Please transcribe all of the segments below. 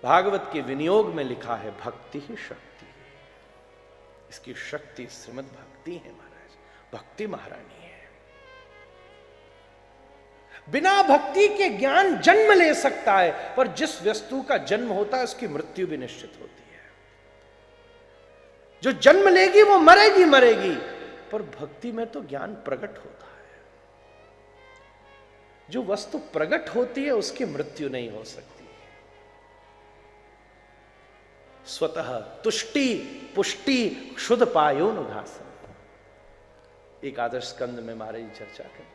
भागवत के विनियोग में लिखा है भक्ति ही शक्ति है। इसकी शक्ति श्रीमद् भक्ति है महाराज, भक्ति महारानी है। बिना भक्ति के ज्ञान जन्म ले सकता है, पर जिस वस्तु का जन्म होता है उसकी मृत्यु भी निश्चित होती है। जो जन्म लेगी वो मरेगी मरेगी, पर भक्ति में तो ज्ञान प्रकट होता है। जो वस्तु प्रकट होती है उसकी मृत्यु नहीं हो सकती। स्वतः तुष्टि पुष्टि शुद्ध पायोनुघासन, एकादश स्कंद में महाराज चर्चा कर रहे थे।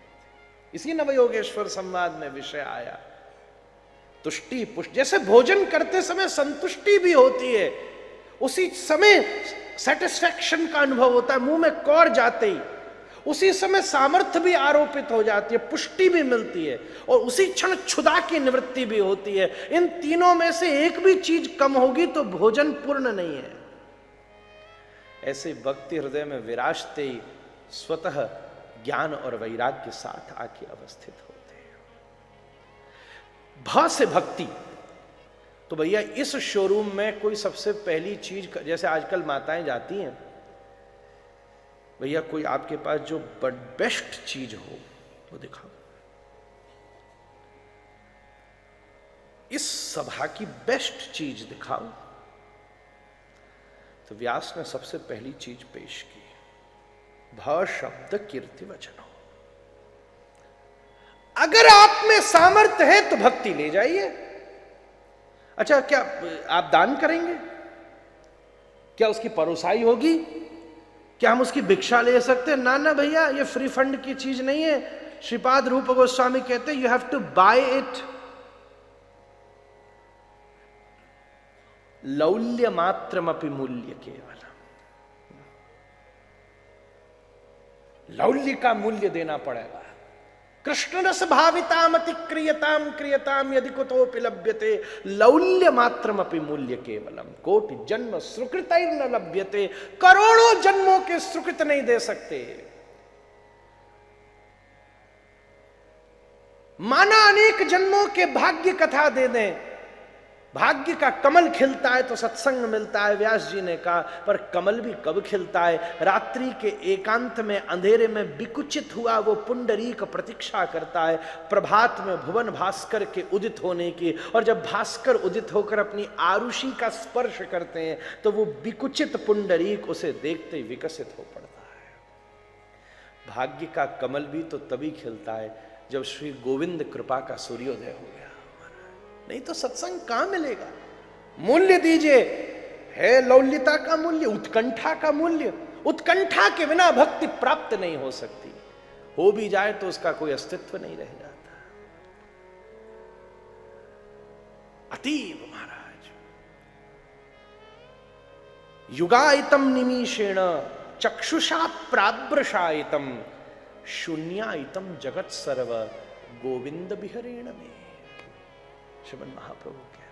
इसी नवयोगेश्वर संवाद में विषय आया तुष्टि पुष्टि। जैसे भोजन करते समय संतुष्टि भी होती है, उसी समय सेटिस्फैक्शन का अनुभव होता है, मुंह में कौर जाते ही उसी समय सामर्थ्य भी आरोपित हो जाती है, पुष्टि भी मिलती है, और उसी क्षण क्षुधा की निवृत्ति भी होती है। इन तीनों में से एक भी चीज कम होगी तो भोजन पूर्ण नहीं है। ऐसे भक्ति हृदय में विराजते ही स्वतः ज्ञान और वैराग्य के साथ आके अवस्थित होते हैं। भ से भक्ति, तो भैया इस शोरूम में कोई सबसे पहली चीज, जैसे आजकल माताएं जाती हैं, भैया कोई आपके पास जो बेस्ट चीज हो वो दिखाओ। इस सभा की बेस्ट चीज दिखाओ। तो व्यास ने सबसे पहली चीज पेश की, भ शब्द कीर्ति वचनो। अगर आप में सामर्थ्य है तो भक्ति ले जाइए। अच्छा, क्या आप दान करेंगे? क्या उसकी परोसाई होगी? क्या हम उसकी भिक्षा ले सकते हैं? ना ना भैया, ये फ्री फंड की चीज नहीं है। श्रीपाद रूप गोस्वामी कहते हैं you have to buy it. लौल्य मात्रमपि मूल्य केवल, लौल्य का मूल्य देना पड़ेगा। कृष्ण रस भाविताम अति क्रियताम क्रियताम यदि कुतोपि लभ्यते लौल्य मात्रमपि मूल्य केवलम। कोटि जन्म सुकृतैर न लभ्यते, करोड़ों जन्मों के सुकृत नहीं दे सकते। माना अनेक जन्मों के भाग्य कथा दे दें, भाग्य का कमल खिलता है तो सत्संग मिलता है, व्यास जी ने कहा। पर कमल भी कब खिलता है? रात्रि के एकांत में अंधेरे में विकुचित हुआ वो पुंडरीक प्रतीक्षा करता है प्रभात में भुवन भास्कर के उदित होने की। और जब भास्कर उदित होकर अपनी आरुषि का स्पर्श करते हैं तो वो विकुचित पुंडरीक उसे देखते ही विकसित हो पड़ता है। भाग्य का कमल भी तो तभी खिलता है जब श्री गोविंद कृपा का सूर्योदय हो गया, नहीं तो सत्संग कहां मिलेगा? मूल्य दीजिए, है लौल्यता का मूल्य, उत्कंठा का मूल्य। उत्कंठा के बिना भक्ति प्राप्त नहीं हो सकती। हो भी जाए तो उसका कोई अस्तित्व नहीं रह जाता। अतीव महाराज, युगायतम निमीषेण चक्षुषा प्राब्रशायितम शून्यायितम जगत सर्व गोविंद बिहरेण में। श्रीमन महाप्रभु क्या